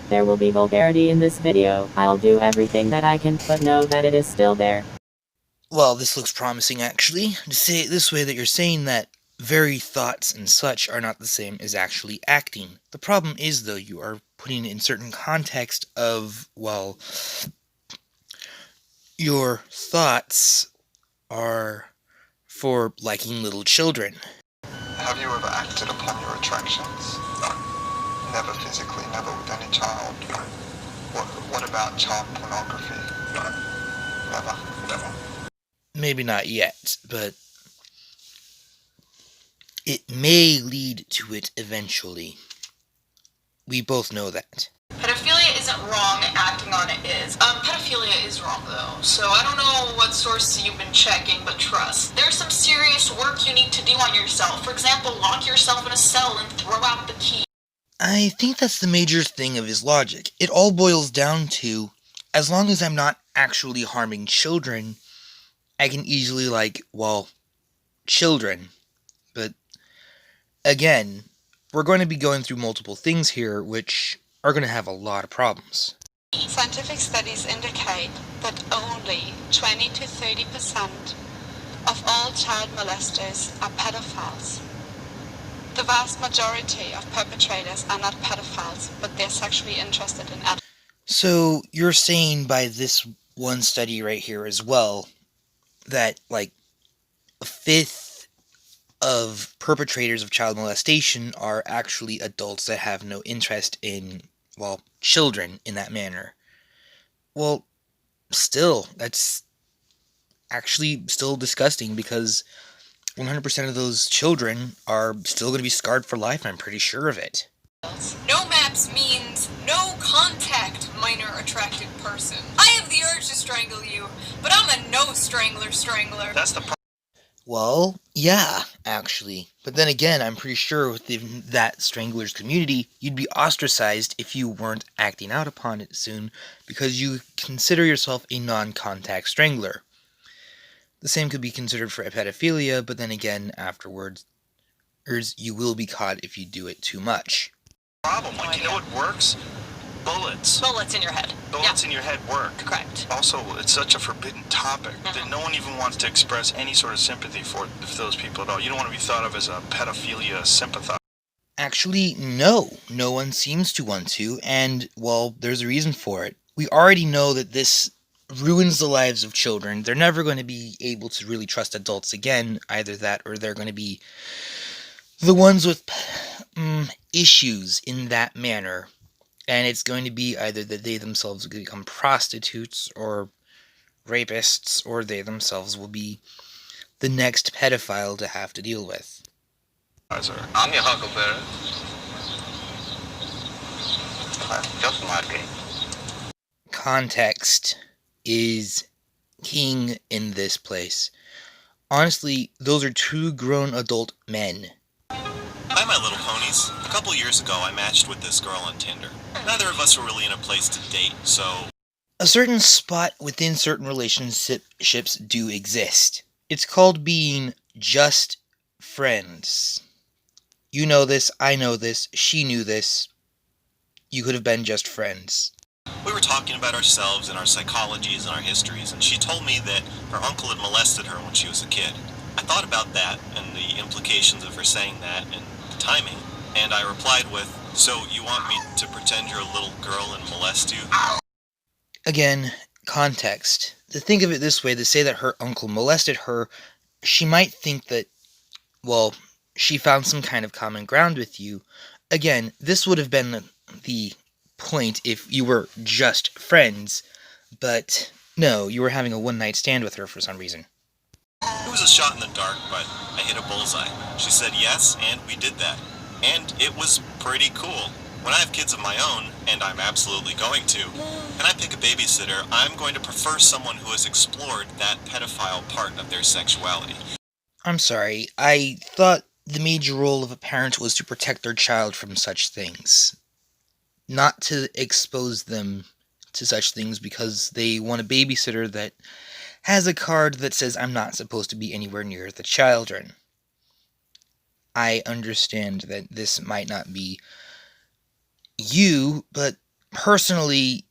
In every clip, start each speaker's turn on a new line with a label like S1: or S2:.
S1: There will be vulgarity in this video. I'll do everything that I can, but know that it is still there.
S2: Well, this looks promising, actually. To say it this way, that you're saying that very thoughts and such are not the same as actually acting. The problem is, though, you are putting it in certain context of, well, your thoughts are for liking little children.
S3: Have you ever acted upon your attractions? Never physically, never with any child. What about child pornography? Never.
S2: Maybe not yet, but it may lead to it eventually. We both know that.
S4: Pedophilia isn't wrong, acting on it is. Pedophilia is wrong though, so I don't know what sources you've been checking, but trust. There's some serious work you need to do on yourself. For example, lock yourself in a cell and throw out the key.
S2: I think that's the major thing of his logic. It all boils down to, as long as I'm not actually harming children, I can easily like, well, children. But, again, we're going to be going through multiple things here, which are going to have a lot of problems.
S5: Scientific studies indicate that only 20 to 30% of all child molesters are pedophiles. The vast majority of perpetrators are not pedophiles, but they're sexually interested in adults.
S2: So, you're saying by this one study right here as well, that, like, a fifth of perpetrators of child molestation are actually adults that have no interest in, well, children in that manner. Well, still, that's actually still disgusting, because 100% of those children are still going to be scarred for life, I'm pretty sure of it.
S4: No maps means no contact, minor attracted person. I have the urge to strangle you, but I'm a no strangler.
S3: That's the problem.
S2: Well, yeah, actually. But then again, I'm pretty sure within that stranglers community, you'd be ostracized if you weren't acting out upon it soon, because you consider yourself a non-contact strangler. The same could be considered for pedophilia, but then again, afterwards, you will be caught if you do it too much.
S3: Problem, like, you know what works? Bullets.
S4: Bullets in your head.
S3: Bullets in your head work.
S4: Correct.
S3: Also, it's such a forbidden topic that no one even wants to express any sort of sympathy for those people at all. You don't want to be thought of as a pedophilia sympathizer.
S2: Actually, no. No one seems to want to, and, well, there's a reason for it. We already know that this ruins the lives of children. They're never going to be able to really trust adults again. Either that, or they're going to be the ones with issues in that manner. And it's going to be either that they themselves will become prostitutes or rapists, or they themselves will be the next pedophile to have to deal with.
S3: I'm your huckleberry. Just marking.
S2: Context is king in this place. Honestly, those are two grown adult men.
S6: Hi, my little ponies. A couple years ago, I matched with this girl on Tinder. Neither of us were really in a place to date, so...
S2: A certain spot within certain relationships do exist. It's called being just friends. You know this, I know this, she knew this. You could have been just friends.
S6: We were talking about ourselves and our psychologies and our histories, and she told me that her uncle had molested her when she was a kid. I thought about that and the implications of her saying that and the timing, and I replied with, "So you want me to pretend you're a little girl and molest you?"
S2: Again, context. To think of it this way, to say that her uncle molested her, she might think that, well, she found some kind of common ground with you. Again, this would have been the point if you were just friends, but no, you were having a one-night stand with her for some reason.
S6: It was a shot in the dark, but I hit a bullseye. She said yes, and we did that. And it was pretty cool. When I have kids of my own, and I'm absolutely going to, and I pick a babysitter, I'm going to prefer someone who has explored that pedophile part of their sexuality.
S2: I'm sorry, I thought the major role of a parent was to protect their child from such things. Not to expose them to such things because they want a babysitter that has a card that says I'm not supposed to be anywhere near the children. I understand that this might not be you, but personally,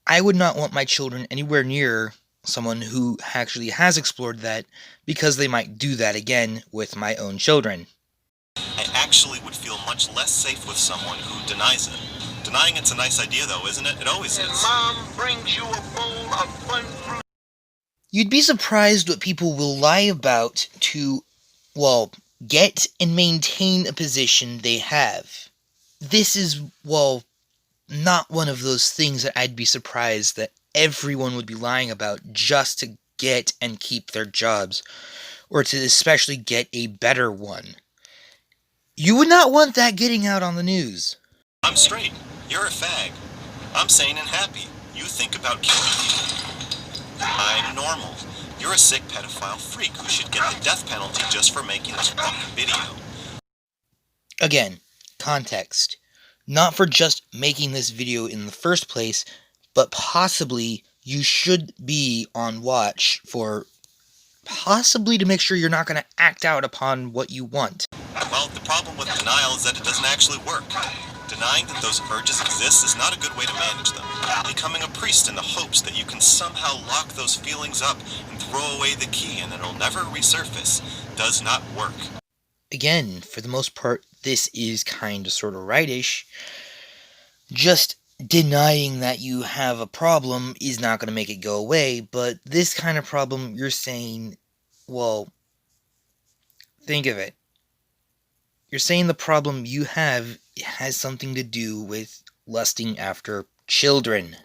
S2: I would not want my children anywhere near someone who actually has explored that, because they might do that again with my own children.
S6: I actually would feel much less safe with someone who denies it. Denying it's a nice idea, though, isn't it? It always is.
S7: Mom brings you a bowl of fun fruit.
S2: You'd be surprised what people will lie about to, well, get and maintain a position they have. This is, well, not one of those things that I'd be surprised that everyone would be lying about just to get and keep their jobs, or to especially get a better one. You would not want that getting out on the news.
S6: I'm straight. You're a fag. I'm sane and happy. You think about killing people. I'm normal. You're a sick pedophile freak who should get the death penalty just for making this fucking video.
S2: Again, context. Not for just making this video in the first place, but possibly you should be on watch for possibly to make sure you're not going to act out upon what you want.
S6: Well, the problem with denial is that it doesn't actually work. Denying that those urges exist is not a good way to manage them. Becoming a priest in the hopes that you can somehow lock those feelings up and throw away the key and it'll never resurface does not work.
S2: Again, for the most part, this is kind of sort of rightish. Just denying that you have a problem is not going to make it go away, but this kind of problem, you're saying, well, think of it. You're saying the problem you have has something to do with lusting after children.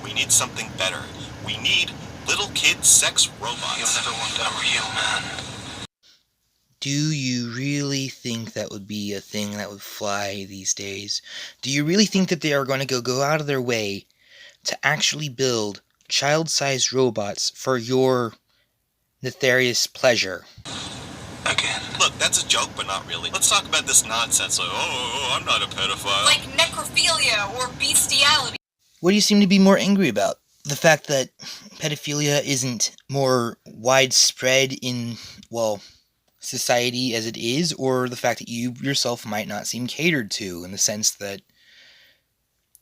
S6: We need something better. We need little kid sex robots.
S7: You'll never want a real man.
S2: Do you really think that would be a thing that would fly these days? Do you really think that they are going to go out of their way to actually build child-sized robots for your nefarious pleasure?
S7: Again.
S6: Look, that's a joke, but not really. Let's talk about this nonsense like, I'm not a pedophile.
S4: Like necrophilia or bestiality.
S2: What do you seem to be more angry about? The fact that pedophilia isn't more widespread in, well, society as it is, or the fact that you yourself might not seem catered to, in the sense that,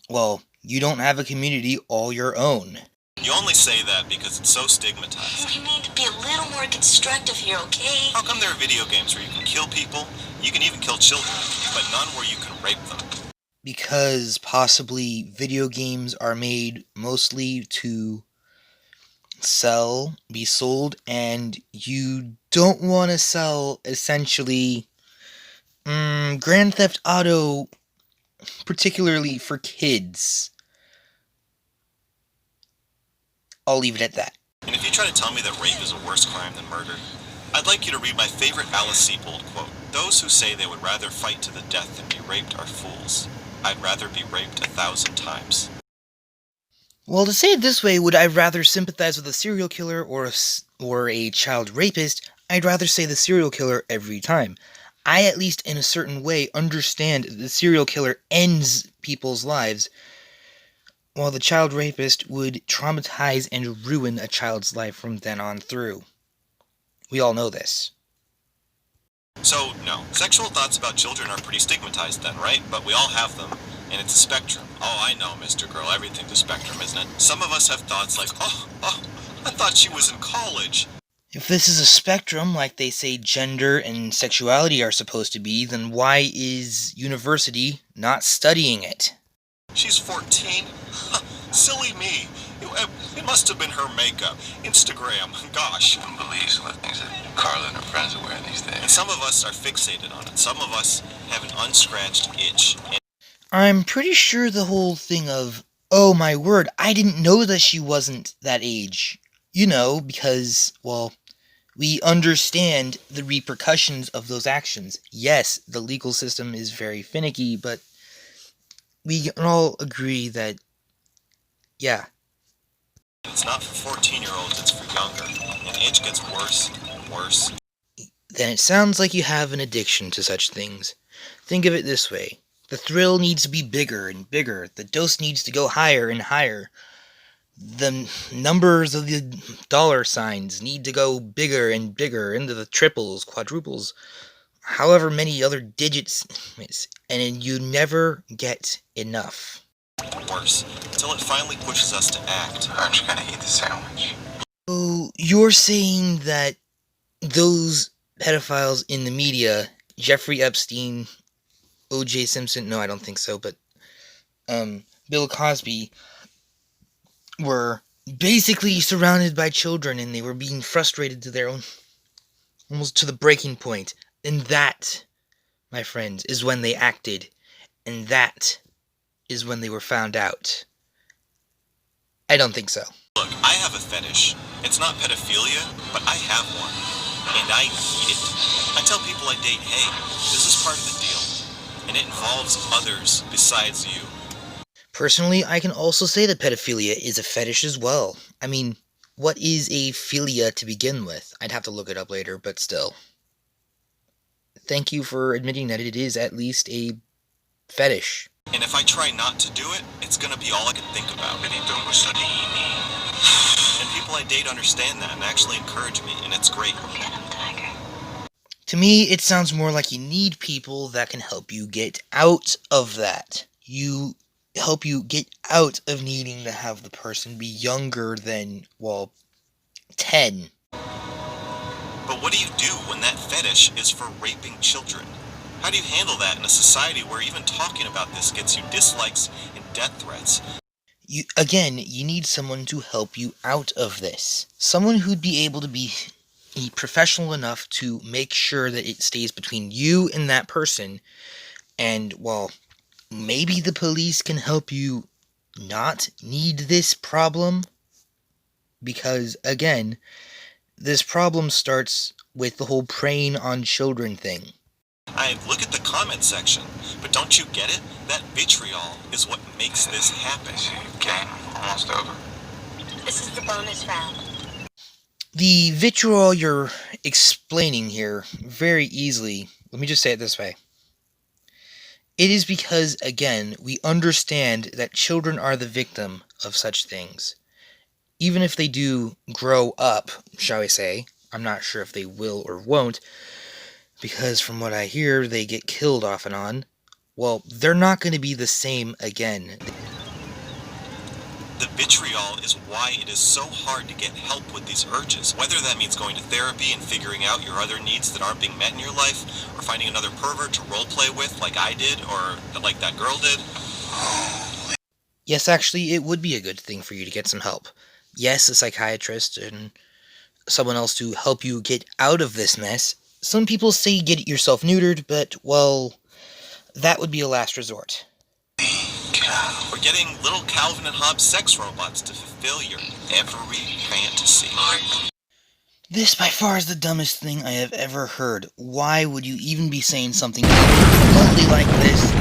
S2: well, you don't have a community all your own.
S6: You only say that because it's so stigmatized.
S8: You need to be a little more constructive here, okay?
S6: How come there are video games where you can kill people, you can even kill children, but none where you can rape them?
S2: Because possibly video games are made mostly to be sold, and you don't want to sell, essentially, Grand Theft Auto, particularly for kids. I'll leave it at that.
S6: And if you try to tell me that rape is a worse crime than murder, I'd like you to read my favorite Alice Sebold quote. Those who say they would rather fight to the death than be raped are fools. I'd rather be raped 1,000 times.
S2: Well, to say it this way, would I rather sympathize with a serial killer or a child rapist? I'd rather say the serial killer every time. I, at least in a certain way, understand that the serial killer ends people's lives, while the child rapist would traumatize and ruin a child's life from then on through. We all know this.
S6: So, no. Sexual thoughts about children are pretty stigmatized then, right? But we all have them. And it's a spectrum. Oh, I know, Mr. Girl, everything's a spectrum, isn't it? Some of us have thoughts like, I thought she was in college.
S2: If this is a spectrum, like they say gender and sexuality are supposed to be, then why is university not studying it?
S6: She's 14? Silly me. It must have been her makeup. Instagram. Gosh.
S7: You wouldn't believe some of the things that Carla and her friends are wearing these days.
S6: And some of us are fixated on it. Some of us have an unscratched itch.
S2: I'm pretty sure the whole thing of, oh my word, I didn't know that she wasn't that age. You know, because, well, we understand the repercussions of those actions. Yes, the legal system is very finicky, but we can all agree that, yeah.
S6: It's not for 14-year-olds, it's for younger. And the itch gets worse and worse.
S2: Then it sounds like you have an addiction to such things. Think of it this way. The thrill needs to be bigger and bigger. The dose needs to go higher and higher. The numbers of the dollar signs need to go bigger and bigger, into the triples, quadruples. however many other digits, and you never get enough.
S6: Worse, until it finally pushes us to act.
S3: Aren't you gonna eat the sandwich?
S2: So you're saying that those pedophiles in the media, Jeffrey Epstein, O.J. Simpson, no, I don't think so, but Bill Cosby, were basically surrounded by children, and they were being frustrated to their own, almost to the breaking point. And that, my friends, is when they acted, and that is when they were found out. I don't think so.
S6: Look, I have a fetish. It's not pedophilia, but I have one. And I need it. I tell people I date, hey, this is part of the deal. And it involves others besides you.
S2: Personally, I can also say that pedophilia is a fetish as well. I mean, what is a philia to begin with? I'd have to look it up later, but still. Thank you for admitting that it is at least a fetish.
S6: And if I try not to do it, it's gonna be all I can think about. And people I date understand that and actually encourage me, and it's great.
S2: To me, it sounds more like you need people that can help you get out of that. Help you get out of needing to have the person be younger than, well, 10.
S6: But what do you do when that fetish is for raping children? How do you handle that in a society where even talking about this gets you dislikes and death threats?
S2: You need someone to help you out of this. Someone who'd be able to be professional enough to make sure that it stays between you and that person. And, well, maybe the police can help you not need this problem. Because, again, this problem starts with the whole preying on children thing.
S6: I look at the comment section, but don't you get it? That vitriol is what makes this happen.
S3: Game almost over.
S8: This is the bonus round.
S2: The vitriol you're explaining here very easily, let me just say it this way. It is because, again, we understand that children are the victim of such things. Even if they do grow up, shall we say, I'm not sure if they will or won't, because from what I hear, they get killed off and on. Well, they're not going to be the same again.
S6: The vitriol is why it is so hard to get help with these urges. Whether that means going to therapy and figuring out your other needs that aren't being met in your life, or finding another pervert to roleplay with like I did, or like that girl did.
S2: Yes, actually, it would be a good thing for you to get some help. Yes, a psychiatrist and someone else to help you get out of this mess. Some people say get yourself neutered, but, well, that would be a last resort.
S6: Or getting little Calvin and Hobbes sex robots to fulfill your every fantasy.
S2: This by far is the dumbest thing I have ever heard. Why would you even be saying something remotely like this?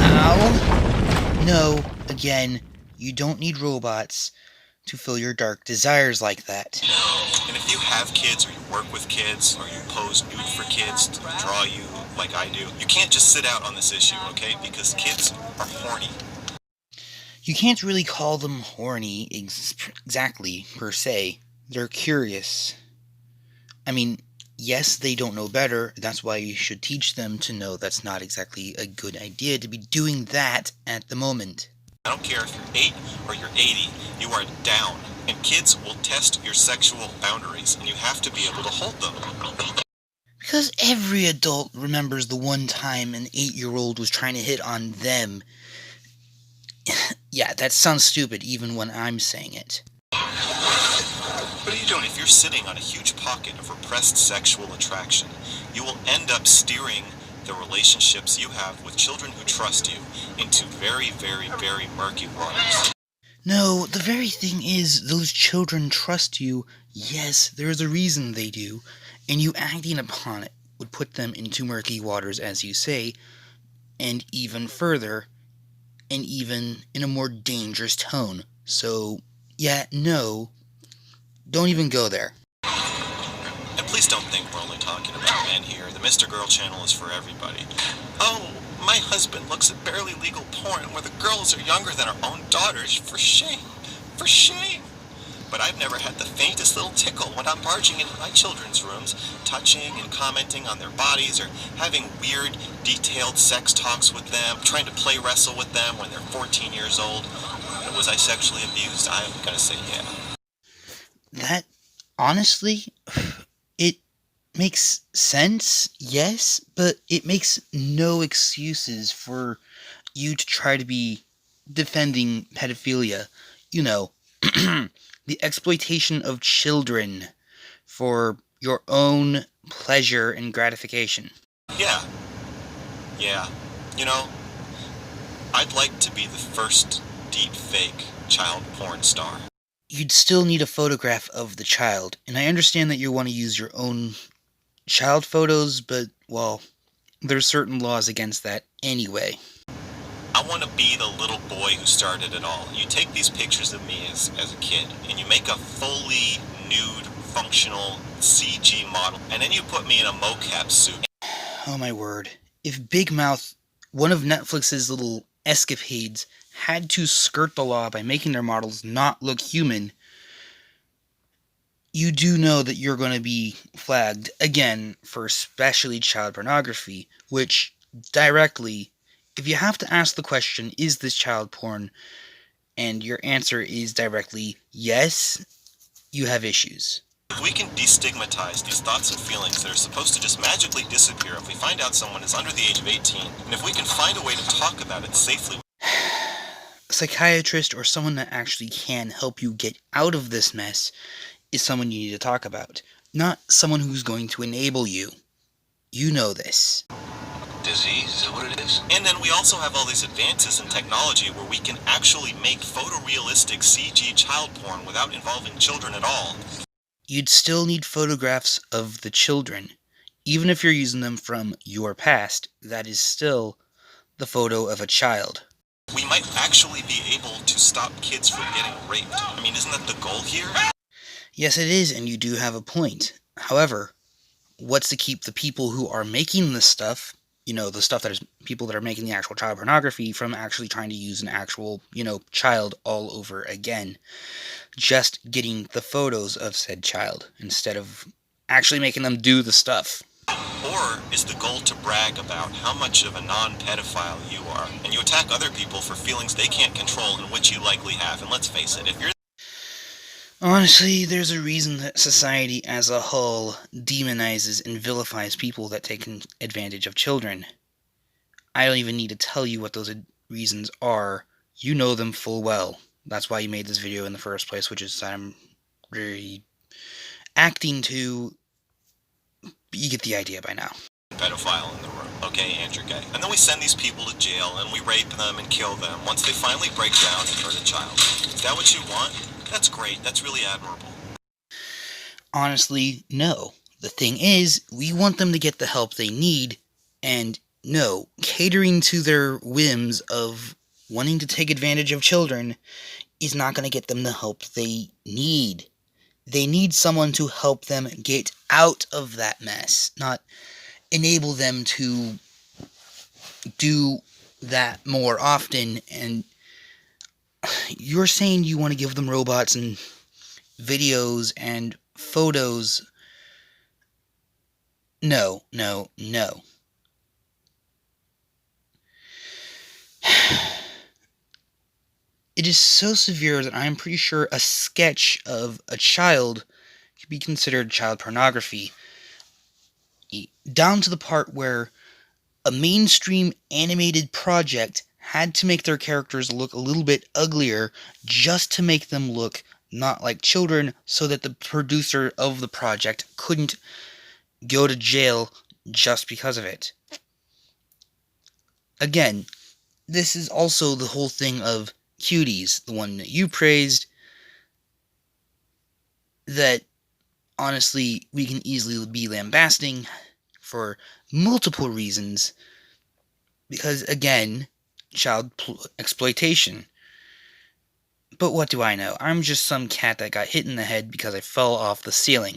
S2: Ow. No, again, you don't need robots to fill your dark desires like that.
S6: And if you have kids, or you work with kids, or you pose nude for kids to draw you like I do, you can't just sit out on this issue, okay? Because kids are horny.
S2: You can't really call them horny exactly, per se. They're curious. I mean, yes, they don't know better. That's why you should teach them to know that's not exactly a good idea to be doing that at the moment.
S6: I don't care if you're 8 or you're 80, you are down. And kids will test your sexual boundaries, and you have to be able to hold them.
S2: Because every adult remembers the one time an 8-year-old was trying to hit on them. Yeah, that sounds stupid even when I'm saying it.
S6: What are you doing? If you're sitting on a huge pocket of repressed sexual attraction, you will end up steering the relationships you have with children who trust you into very, very, very murky waters.
S2: No, the very thing is, those children trust you. Yes, there's a reason they do, and you acting upon it would put them into murky waters, as you say, and even further, and even in a more dangerous tone. So, yeah, no, don't even go there.
S6: And please don't think we're only talking about men here. The Mr. Girl channel is for everybody. Oh, my husband looks at barely legal porn where the girls are younger than our own daughters. For shame. For shame. but I've never had the faintest little tickle when I'm barging into my children's rooms, touching and commenting on their bodies, or having weird, detailed sex talks with them, trying to play wrestle with them when they're 14 years old. Was I sexually abused? I'm gonna say yeah.
S2: That, honestly, it makes sense, yes, but it makes no excuses for you to try to be defending pedophilia. You know, the exploitation of children for your own pleasure and gratification.
S6: Yeah. Yeah. You know, I'd like to be the first deep fake child porn star.
S2: You'd still need a photograph of the child, and I understand that you want to use your own child photos, but, well, there's certain laws against that anyway.
S6: I want to be the little boy who started it all. You take these pictures of me as a kid, and you make a fully nude, functional CG model, and then you put me in a mocap suit.
S2: Oh my word. If Big Mouth, one of Netflix's little escapades, had to skirt the law by making their models not look human, you do know that you're going to be flagged again for especially child pornography, which directly, if you have to ask the question, is this child porn, and your answer is directly yes, you have issues.
S6: If we can destigmatize these thoughts and feelings that are supposed to just magically disappear if we find out someone is under the age of 18, and if we can find a way to talk about it safely.
S2: A psychiatrist or someone that actually can help you get out of this mess is someone you need to talk about, not someone who's going to enable you. You know this.
S7: Disease, is that what it is?
S6: And then we also have all these advances in technology where we can actually make photorealistic CG child porn without involving children at all.
S2: You'd still need photographs of the children. Even if you're using them from your past, that is still the photo of a child.
S6: We might actually be able to stop kids from getting raped. I mean, isn't that the goal here?
S2: Yes, it is, and you do have a point. However, what's to keep the people who are making this stuff, the stuff that is people that are making the actual child pornography, from actually trying to use an actual, child all over again? Just getting the photos of said child instead of actually making them do the stuff.
S6: Or is the goal to brag about how much of a non-pedophile you are, and you attack other people for feelings they can't control and which you likely have? And let's face it, if you're...
S2: Honestly, there's a reason that society as a whole demonizes and vilifies people that take advantage of children. I don't even need to tell you what those reasons are. You know them full well. That's why you made this video in the first place, which is that I'm really acting to... You get the idea by now.
S6: Pedophile in the room. Okay, and you're gay. And then we send these people to jail and we rape them and kill them once they finally break down and hurt a child. Is that what you want? That's great. That's really admirable.
S2: Honestly, no. The thing is, we want them to get the help they need, and no, catering to their whims of wanting to take advantage of children is not going to get them the help they need. They need someone to help them get out of that mess, not enable them to do that more often. And you're saying you want to give them robots and videos and photos. No, no, no. It is so severe that I'm pretty sure a sketch of a child could be considered child pornography. Down to the part where a mainstream animated project had to make their characters look a little bit uglier just to make them look not like children, so that the producer of the project couldn't go to jail just because of it. Again, this is also the whole thing of Cuties, the one that you praised, that honestly we can easily be lambasting for multiple reasons, because again, child exploitation. But what do I know? I'm just some cat that got hit in the head because I fell off the ceiling.